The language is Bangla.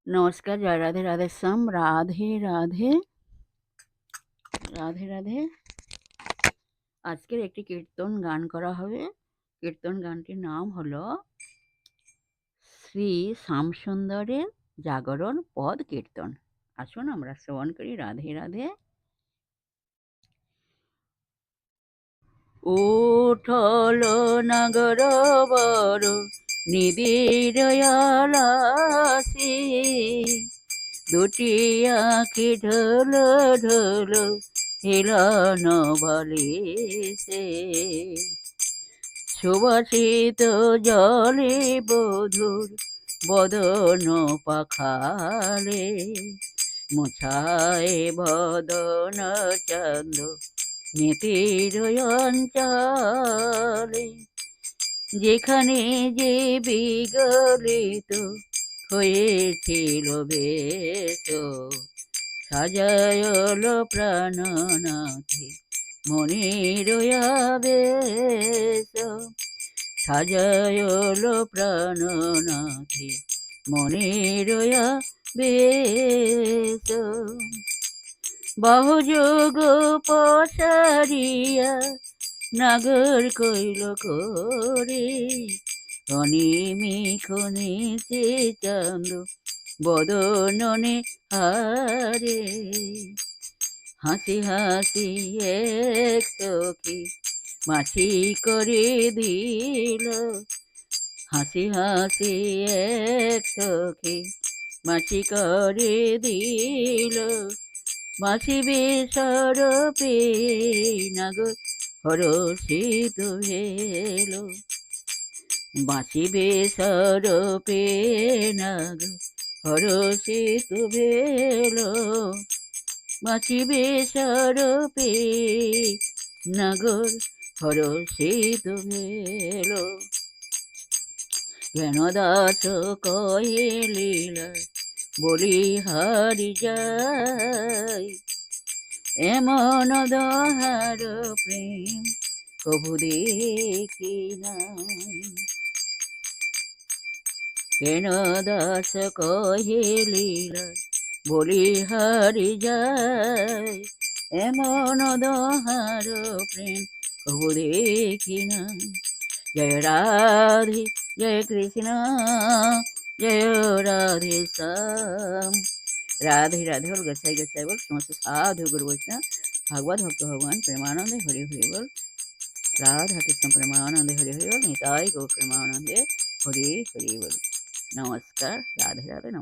নমস্কার, জয় রাধে রাধেশ্যাম। রাধে রাধে রাধে রাধে। আজকের একটি কীর্তন গান করা হবে। কীর্তন গানটির নাম হলো শ্রী শ্যামসুন্দরের জাগরণ পদ কীর্তন। আসুন আমরা শ্রবণ করি। রাধে রাধে। উঠল নগর বড় নিবিড় আলাসে, দুটি আঁখি ঢোলো ঢোলো হিলানো বালিশে, সুবাসিত জলে বধুর বদন পাখালে, মুছায় বদন চন্দ নেতির অঞ্চলে, যেখানে যে বিগলিত হয়েছিল বেশ, সাজায়ল প্রাণনাথে মনির আবেশ, সাজায়ল প্রাণনাথে মনির আবেশ। বহুযোগ পসারিয়া নাগর কইল করে, অনিমিষ নিচে চাঁদ বদননে হারে, হাসি হাসি এক সখী মাছি করে দিল, হাসি হাসি এক সখী মাছি করে দিল, মাছি বেসরপে নাগর হরষিত ভেল, বাঁচি বেসরপে নাগর হরষিত ভেল, বাঁচি বেসরপে নাগর হরষিত ভেল। কেন দাস কহে লীলা বলি হারি যায়, এমন দহার প্রেম কবু দেখি নাই। কেন দাস কহে লীলা বলি হারি যায়, এমন দহার প্রেম কবু দেখি নাই। জয় রাধে জয় কৃষ্ণ জয় রাধে শ্যাম। রাধে রাধে বল, গোসাই গোসাই বল, সমস্ত সাধু গুরু বৈষ্ণব ভাগবত ভক্ত ভগবান প্রেমানন্দে হরি হরি বল। রাধা কৃষ্ণ প্রেমানন্দে হরি হরি বল। নিতাই গো প্রেমানন্দে হরি হরি বল। নমস্কার। রাধে রাধে। নমস্কার।